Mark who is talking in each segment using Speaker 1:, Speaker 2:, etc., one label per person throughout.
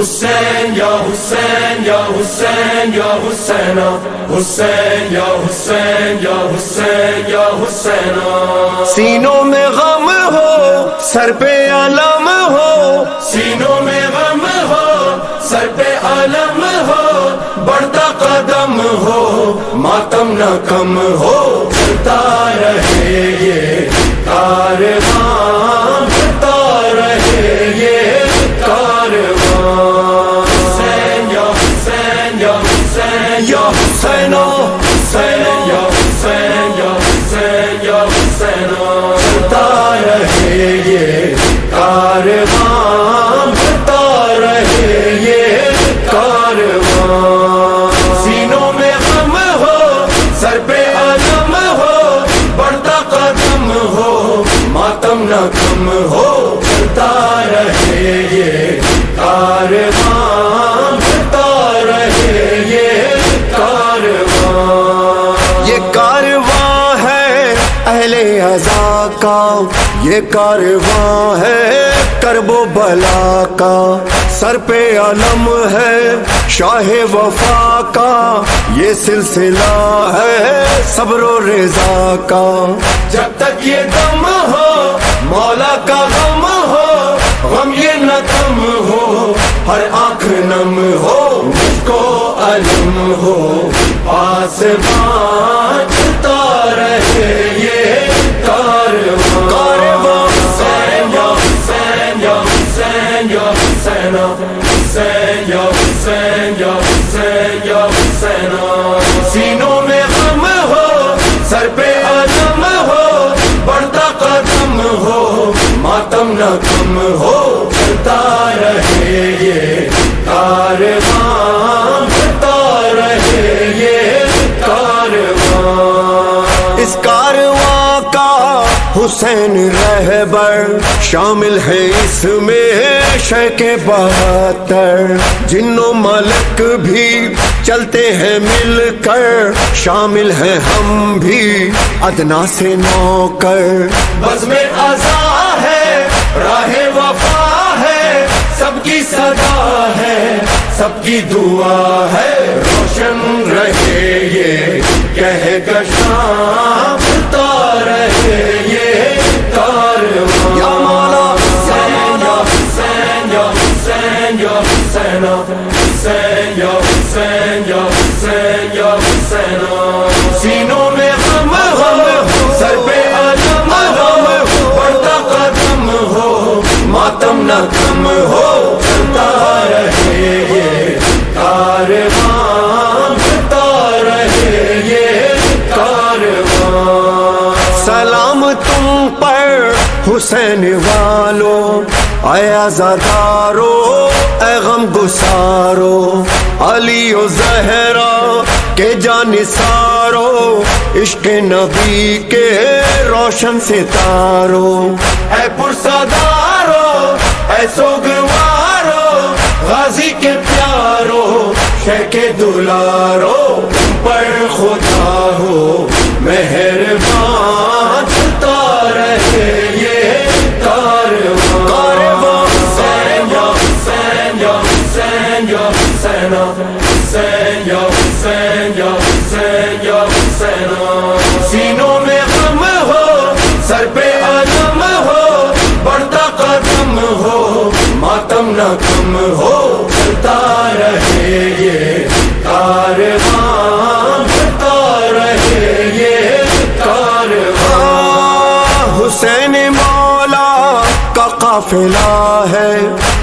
Speaker 1: حسین یا حسین یا حسین یا حسین حسین یا حسین یا حسین یا حسین
Speaker 2: سینوں میں غم ہو سر پہ علم ہو
Speaker 1: سینوں میں غم ہو سر پہ علم ہو بڑھتا قدم ہو ماتم نہ کم ہو چلتا رہے یہ کارواں چلتا رہے یہ کارواں حسین یا حسین یا حسین یا حسین حسین یا حسین یا حسین یا حسین چلتا رہے یہ کارواں چلتا رہے یہ کارواں سینوں میں غم ہو سر پہ علم ہو بڑھتا قدم ہو ماتم نہ کم ہو چلتا رہے یہ کارواں چلتا رہے یہ کارواں
Speaker 2: یہ کارواں ہے اہل عزا کا یہ کارواں ہے کرب و بلا کا سر پہ علم ہے شاہ وفا کا یہ سلسلہ ہے صبر و رضا کا
Speaker 1: جب تک یہ دم ہو مولا کا غم ہو غم یہ نہ کم ہو ہر آنکھ نم ہو مجھ کو علم ہو آسمان چلتا رہے یہ کارواں حسین یا حسین یا حسین یا حسین حسین یا حسین یا حسین یا حسین سینوں میں غم ہو سر پہ علم ہو بڑھتا قدم ہو ماتم نہ کم ہو چلتا رہے یہ کارواں چلتا رہے یہ کارواں
Speaker 2: اس کارواں کا حسین رہبر شامل ہے اس میں شیخ 72 جنوں ملک بھی چلتے ہیں مل کر شامل ہیں ہم بھی ادنا سے نوکر
Speaker 1: بزم عزا ہے راہ وفا ہے سب کی صدا ہے سب کی دعا ہے روشن رہے یہ کہکشاں چلتا رہے یہ کارواں
Speaker 2: یا مولا
Speaker 1: حسین یا حسین یا حسین یا حسین حسین یا حسین یا حسین یا حسین سینوں میں غم ہو سر پہ علم ہو بڑھتا قدم ہو ماتم نہ کم ہو چلتا رہے یہ کارواں چلتا رہے یہ کارواں
Speaker 2: سلام تم پر حسین والو اے عزادارو اے غم گسارو علی و زہرا کے جانثارو عشق نبی کے روشن ستارو
Speaker 1: اے پرسادارو اے سوگوارو غازی کے پیارو شہ کے دلارو تم پر خدا ہو مہربان چلتا رہے یہ کارواں حسین یا حسین یا حسین یا حسین حسین یا حسین یا حسین یا حسین سینوں میں غم ہو سر پہ علم ہو بڑھتا قدم ہو ماتم نہ کم ہو چلتا رہے یہ کارواں چلتا رہے یہ کارواں
Speaker 2: حسین مولا کا قافلہ ہے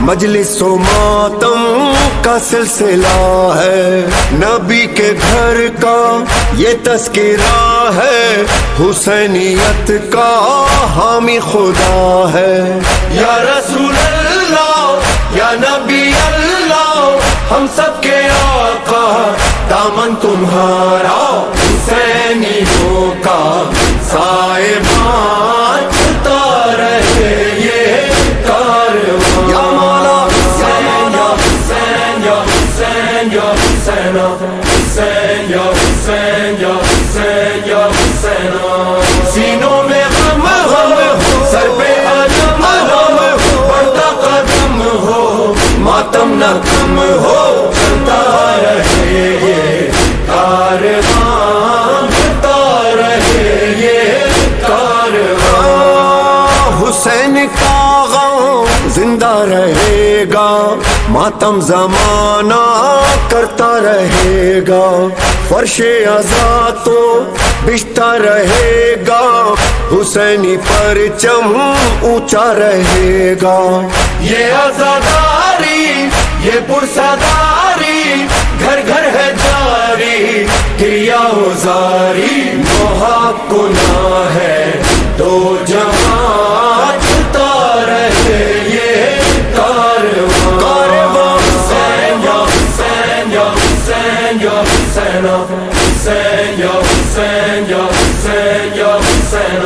Speaker 2: مجلس و ماتم کا سلسلہ ہے نبی کے گھر کا یہ تذکرہ ہے حسینیت کا حامی خدا ہے
Speaker 1: یا رسول اللہ یا نبی اللہ ہم سب کے آقا دامن تمہارا حسینیوں کا سائبان چلتا رہے یہ کارواں
Speaker 2: یا مولا
Speaker 1: حسین یا حسین یا حسین یا حسین حسین یا حسین یا حسین یا حسین سینوں میں غم ہو سر پہ علم ہو بڑھتا قدم ہو ماتم نہ
Speaker 2: نہ کم ہو چلتا رہے یہ کارواں بڑھتا رہے یہ کارواں حسین کا غم زندہ رہے گا ماتم زمانہ کرتا رہے گا فرش عزا تو بچتا رہے گا حسینی پرچم اونچا رہے گا یہ عزاداری یہ پرساداری گھر گھر ہے جاری کریا زاری محکنا ہے دو جہاں چلتا رہے یہ کارواں
Speaker 1: Hussein, ya Hussein, ya Hussein, ya Hussein, Hussein, ya Hussein, ya Hussein, ya Hussein.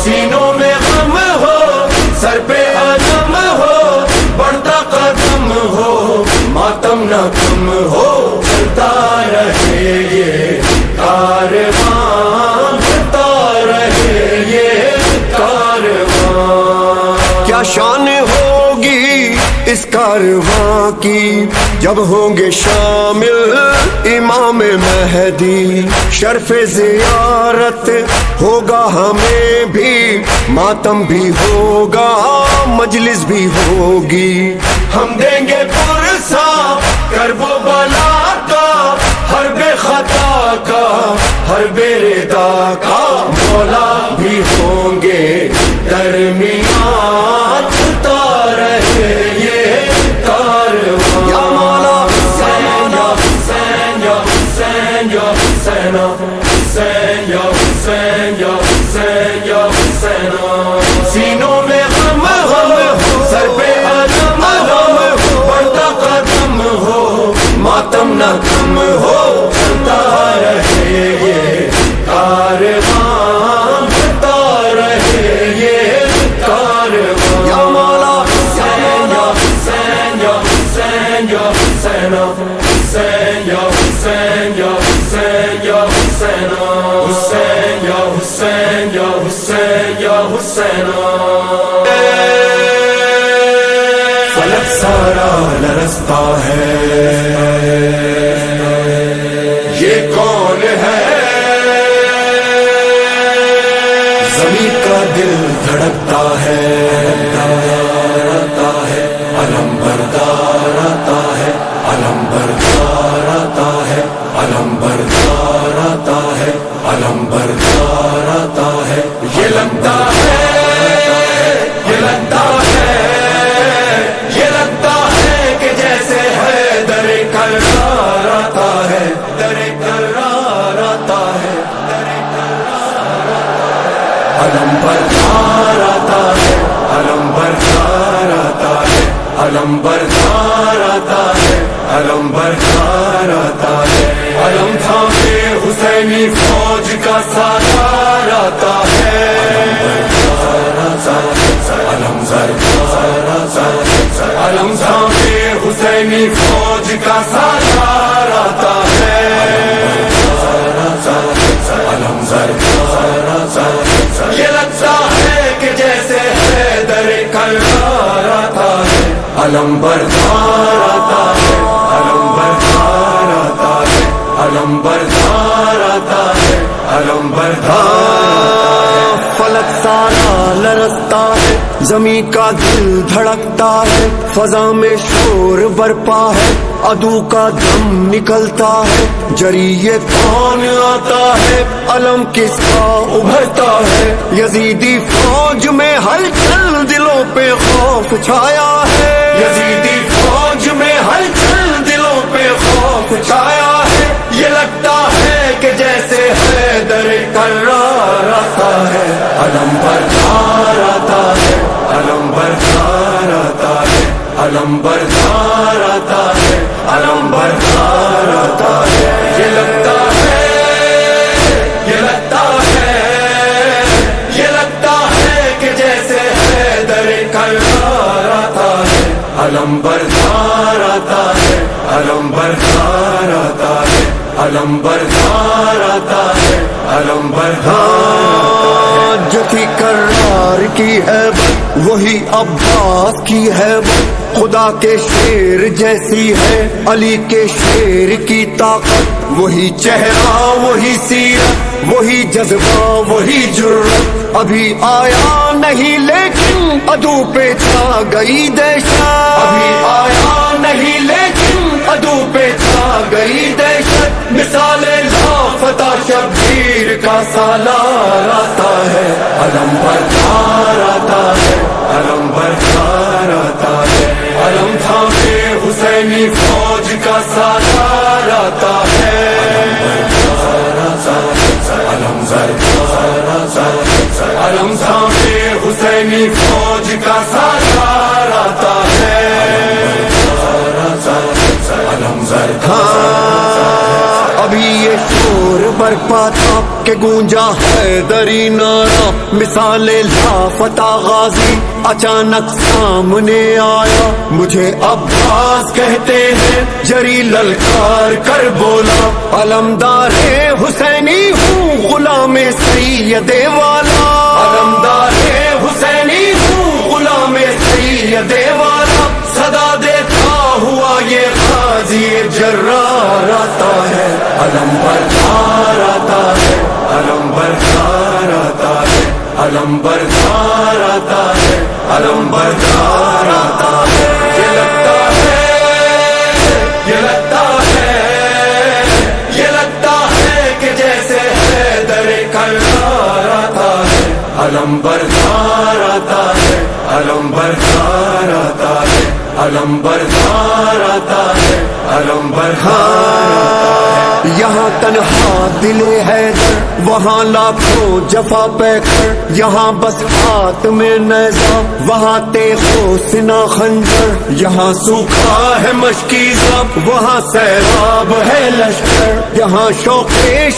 Speaker 2: سینوں میں غم ہو سر پہ علم ہو بڑھتا قدم ہو ماتم نہ کم ہو چلتا رہے یہ کارواں بڑھتا رہے یہ کارواں کیا شان ہوگی اس کارواں کی جب ہوں گے شامل امام مہدی شرف زیارت ہوگا ہمیں بھی ماتم بھی ہوگا مجلس بھی ہوگی ہم دیں گے پرسا کرب و بلا کا ہر بے خطا کا ہر بے ردا کا مولا بھی ہوں گے درمیان چلتا رہے یہ کارواں یا مولا
Speaker 1: Hussein, ya Hussein, ya Hussein, ya Hussein, Hussein, ya Hussein, ya Hussein, ya Hussein.
Speaker 2: سینوں میں غم ہو سر پہ علم ہو بڑھتا قدم ہو ماتم نہ کم ہو چلتا رہے یہ کارواں بڑھتا رہے یہ کارواں یا مولا
Speaker 1: Hussein, ya Hussein, ya Hussein, ya Hussein, Hussein, ya Hussein, ya Hussein, ya Hussein, Hussein, ya Hussein, ya Hussein, ya Hussein.
Speaker 2: فلک سارا لرزتا ہے یہ کون ہے زمین کا دل دھڑکتا ہے علم بردار آتا ہے علم بردار آتا ہے علم بردار آتا ہے علم بردار آتا ہے یہ لگتا ہے یہ لگتا ہے یہ لگتا ہے کہ جیسے ہے در کرار آتا ہے در کرار آتا ہے علم بردار آتا ہے علم بردار آتا ہے علم بردار آتا ہے علم بردار آتا ہے علم تھامے حسینی فوج کا سالار آتا ہے علم بردار آتا ہے علم تھامے حسینی فوج کا سالار آتا ہے علم بردار آتا ہے یہ لگتا ہے کہ جیسے ہے در کرار آتا ہے علم بردار آتا ہے علم بردار آتا ہے علم بردار آتا ہے علم بردار فلک سارا لرزتا ہے زمین کا دل دھڑکتا ہے فضا میں شور برپا ہے عدو کا دم نکلتا ہے جریے کون آتا ہے علم کس کا ابھرتا ہے یزیدی فوج میں ہلچل دلوں پہ خوف چھایا ہے یزیدی فوج میں ہلچل دلوں پہ خوف چھایا ہے یہ لگتا ہے کہ جیسے ہے در کرار آتا ہے علم بردار آتا ہے علم بردار آتا ہے علم بردار آتا ہے علم بردار آتا ہے یہ لگتا ہے یہ لگتا ہے یہ لگتا ہے کہ جیسے ہے در کرار آتا ہے علم بردار آتا ہے علم بردار آتا ہے علم بردار آتا ہے علم بردار جو تھی کرار کی ہے وہی عباس کی ہے خدا کے شیر جیسی ہے علی کے شیر کی طاقت، وہی چہرہ وہی سیرت وہی جذبہ وہی جرت، ابھی آیا نہیں لیکن عدو پہ چھا گئی دہشت، ابھی آیا نہیں لیکن عدو پہ چھا گئی دہشت، مثال لافتہ شبیر کا سالار آتا ہے، علم بردار آتا ہے، علم بردار آتا ہے، علم تھامے حسینی فوج کا سالار آتا ہے، علم بردار آتا ہے، علم تھامے حسینی فوج کا سالار آتا ہے، علم بردار ابھی یہ شور برپا تھا کہ گونجا حیدری نعرہ، مثال لافتہ غازی اچانک سامنے آیا، مجھے عباس کہتے ہیں جری للکار کر بولا، علمدار حسینی ہوں غلام سید والا، علمدار حسینی ہوں غلام سید والا، صدا دیتا ہوا یہ غازی جرار آتا ہے، علم بردار آتا ہے، علم بردار آتا ہے، علم بردار آتا ہے، علم بردار آتا ہے، یہ لگتا ہے، یہ لگتا ہے، یہ لگتا ہے کہ جیسے حیدر کرار آتا ہے، علم بردار آتا ہے، علم بردار آتا ہے، علم بردار آتا ہے، علم بردار آتا ہے، یہاں تنہا دل حیدر وہاں لاکھوں جفا پہ کر، یہاں بس ہاتھ میں نیزہ وہاں تیغ و سنا خنجر، یہاں سوکھا ہے مشکی زب وہاں سیراب ہے لشکر، یہاں شوق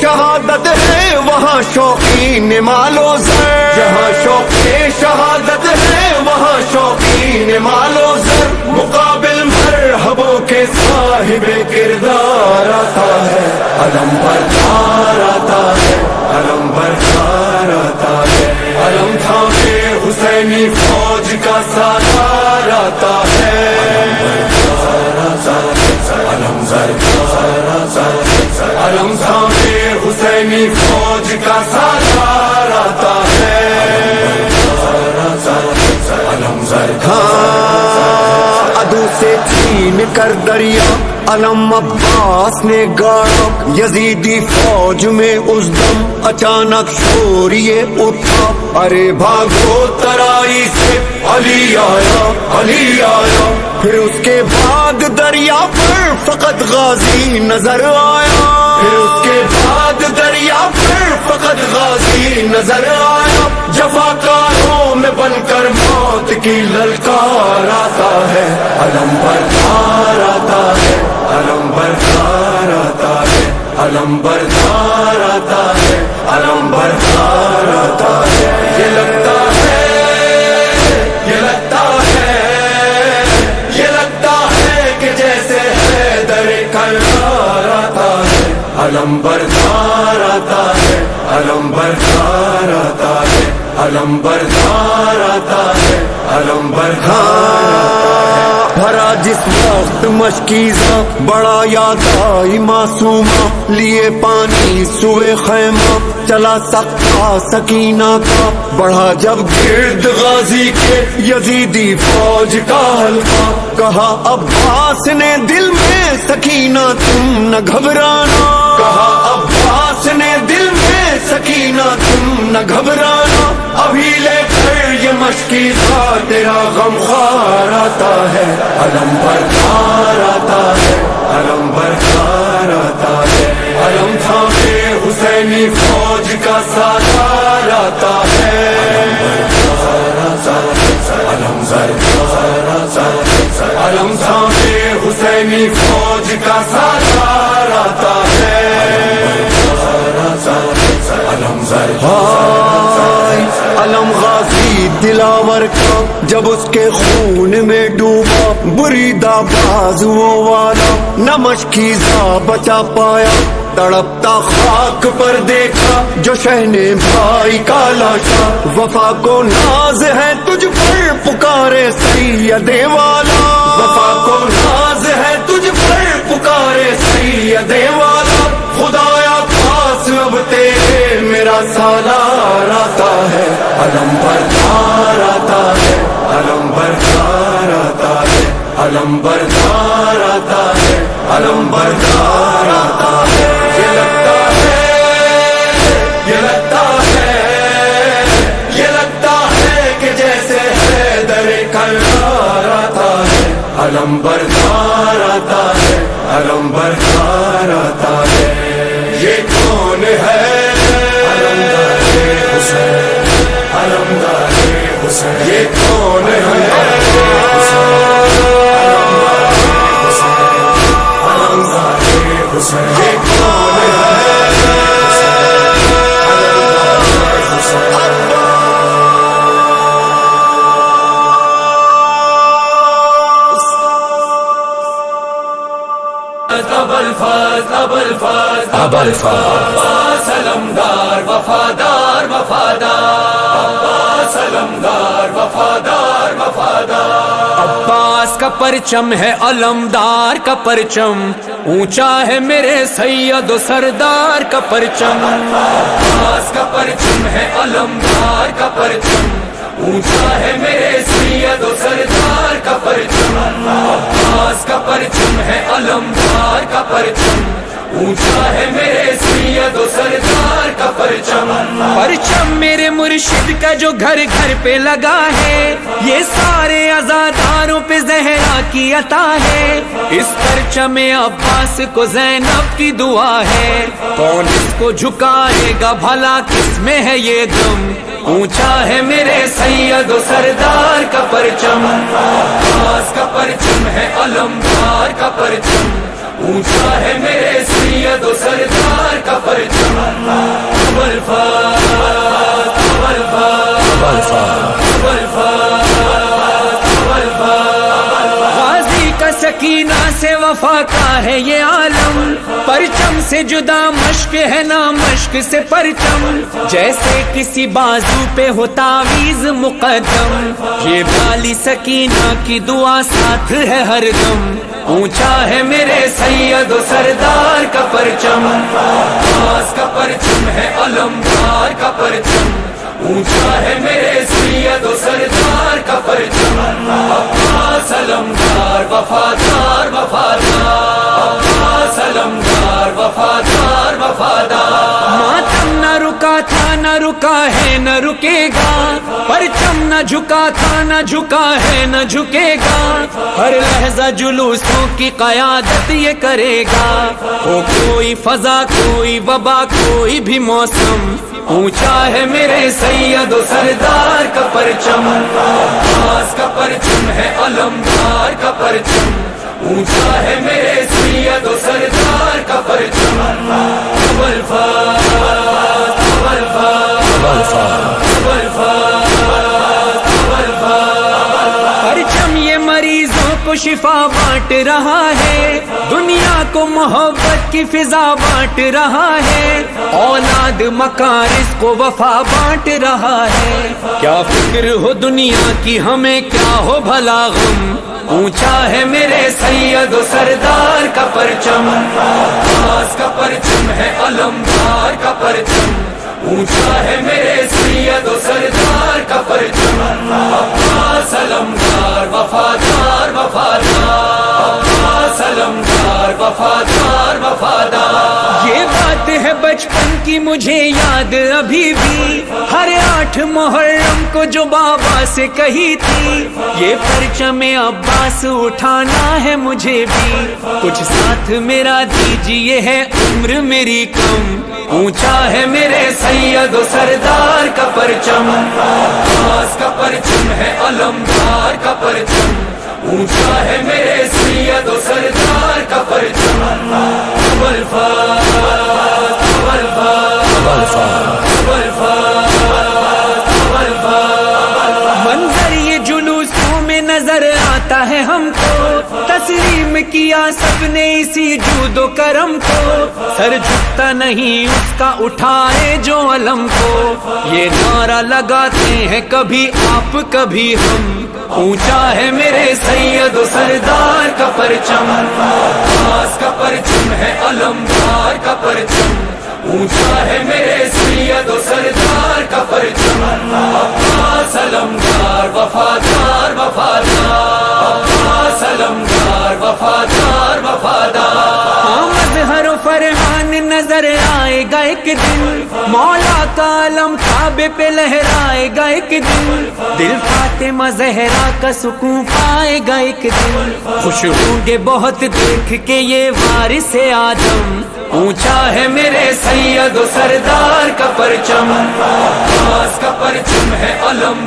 Speaker 2: شہادت ہے وہاں شوقین مال و زر، یہاں شوق شہادت ہے وہاں شوقین مال و زر، مقابل مرحبوں کے صاحب کردار آتا ہے، علم بردار آتا ہے، علم بردار آتا ہے، علم تھامے حسینی فوج کا سالار آتا ہے، علم بردار آتا ہے، علم تھامے حسینی فوج کا سالار آتا ہے، علم عدو سے چھین کر دریا علم عباس نے گاڑا، یزیدی فوج میں اس دم اچانک شور یہ اٹھا، ارے بھاگو ترائی سے علی آیا، علی آیا، پھر اس کے بعد دریا پر فقط غازی نظر آیا، پھر اس کے بعد دریا پر فقط غازی نظر آیا، جفاکاروں میں بن کر موت کی للکار آتا ہے، علم بردار آتا ہے، علم بردار آتا ہے، علم بردار آتا ہے، علم بردار آتا ہے، یہ لگتا ہے، یہ لگتا ہے، یہ لگتا ہے کہ جیسے حیدر کرار آتا ہے، علم بردار آتا ہے، علم بردار آتا ہے، علم بردار آتا ہے، علم بردار آتا ہے، بھرا جس وقت مشکیزہ بڑا یاد آئی معصومہ، لیے پانی سوئے خیمہ چلا سکتا سکینہ کا، بڑھا جب گرد غازی کے یزیدی فوج کا حلقہ، کہا عباس نے دل میں سکینہ تم نہ گھبرانا، کہا عباس نے دل میں سکینہ تم نہ گھبرانا، ابھی لے کر یہ مشکیزہ تیرا غم خوار آتا ہے، علم بردار آتا ہے، علم بردار آتا ہے، علم تھامے حسینی فوج کا سالار آتا ہے، علم بردار آتا ہے، علم تھامے حسینی فوج کا سالار آتا ہے، علم علم غازی دلاور کا جب اس کے خون میں ڈوبا، بریدہ بازو والا نہ مشکیزہ بچا پایا، تڑپتا خاک پر دیکھا جو شہن بھائی کا لاشا، وفا کو ناز ہے تجھ پر پکارے سید والا، وفا کو ناز ہے تجھ پر پکارے سید والا، خدایا پاس اب تیرے میرا سالار آتا ہے، علم بردار آتا ہے، علم بردار آتا ہے، علم بردار آتا ہے، علم بردار آتا ہے۔ یہ لگتا ہے، یہ لگتا ہے، یہ لگتا ہے کہ جیسے حیدر کرار آتا ہے، علم بردار آتا ہے، علم بردار آتا ہے۔ یہ کون ہے؟ علمدار حسین، علمدار حسین، یہ کون ہے؟ یہ کون ہے؟
Speaker 1: عباس علمدار وفادار وفادار، عباس علمدار وفادار وفادار،
Speaker 3: عباس کا پرچم ہے علمدار کا پرچم، اونچا ہے میرے سید و سردار کا پرچم،
Speaker 1: عباس کا پرچم ہے علمدار کا پرچم، اونچا ہے میرے سید و سردار کا پرچم، عباس کا پرچم ہے علمدار کا پرچم، اونچا ہے میرے سید و سردار کا پرچم،
Speaker 3: پرچم میرے مرشد کا جو گھر گھر پہ لگا ہے، یہ سارے عزاداروں پہ زہرا کی عطا ہے، اس پرچم عباس کو زینب کی دعا ہے، کون اس کو جھکائے گا بھلا کس میں ہے یہ دم، اونچا ہے میرے سید و سردار کا پرچم،
Speaker 1: عباس کا پرچم ہے علمدار کا پرچم، اونچا ہے میرے سید و سردار کا پرچم،
Speaker 3: غازی کا سکینہ سے وفا کا ہے یہ عالم، پرچم سے جدا مشق ہے نا مشق سے پرچم، جیسے کسی بازو پہ ہو تعویذ مقدم، یہ بالی سکینہ کی دعا ساتھ ہے ہر دم، اونچا ہے میرے سید و سردار کا پرچم،
Speaker 1: عباس کا پرچم ہے علمدار کا پرچم، اونچا ہے میرے سید و سردار کا پرچم، عباس علمدار وفادار وفادار، عباس علمدار وفادار وفادار،
Speaker 3: ماتم نہ رکا تھا نہ رکا ہے نہ رکے گا، پرچم نہ جھکا تھا نہ جھکا ہے نہ جھکے گا، ہر لحظہ جلوسوں کی قیادت یہ کرے گا، ہو کوئی فضا کوئی وبا کوئی بھی موسم، اونچا ہے میرے سید و سردار کا پرچم،
Speaker 1: عباس کا پرچم ہے علمدار کا پرچم، اونچا ہے میرے سید و سردار کا پرچم،
Speaker 3: پرچم یہ مریضوں کو شفا بانٹ رہا ہے، دنیا کو محبت کی فضا بانٹ رہا ہے، اولاد مکارس کو وفا بانٹ رہا ہے، کیا فکر ہو دنیا کی ہمیں کیا ہو بھلا غم، اونچا ہے میرے سید و سردار کا پرچم،
Speaker 1: عباس کا پرچم ہے علمدار کا پرچم، اونچا ہے میرے سید و سردار کا پرچم، عباس علمدار وفادار وفادار، عباس علمدار وفادار وفادار،
Speaker 3: یہ بات ہے بچپن کی مجھے یاد ابھی بھی، ہر 8 محرم کو جو بابا سے کہی تھی، یہ پرچم عباس اٹھانا ہے مجھے بھی، کچھ ساتھ میرا دیجیے ہے عمر میری کم، اونچا ہے میرے سید و سردار کا پرچم،
Speaker 1: عباس کا پرچم ہے علمدار کا پرچم، اونچا ہے میرے سید و سردار کا پرچم،
Speaker 3: منظر یہ جلوسوں میں نظر آتا ہے ہم کو، تسلیم کیا سب نے سی جود و کرم کو، سر جھکتا نہیں اس کا اٹھائے جو علم کو، یہ نعرہ لگاتے ہیں کبھی آپ کبھی ہم، اونچا ہے میرے سید و سردار کا پرچم، عباس کا پرچم ہے علمدار کا پرچم، اونچا ہے میرے سید و سردار کا پرچم، عباس علمدار وفادار وفادار، عباس علمدار وفادار وفادار۔ مظہر و فرحان نظر آئے گا ایک دن، مولا کا علم کعبے پہ لہرائے گا ایک دن، دل فاطمہ زہرا کا سکون پائے گا ایک دن، خوش ہوں گے بہت دیکھ کے یہ وارث آدم، اونچا ہے میرے سید و سردار کا پرچم، عباس کا پرچم ہے علم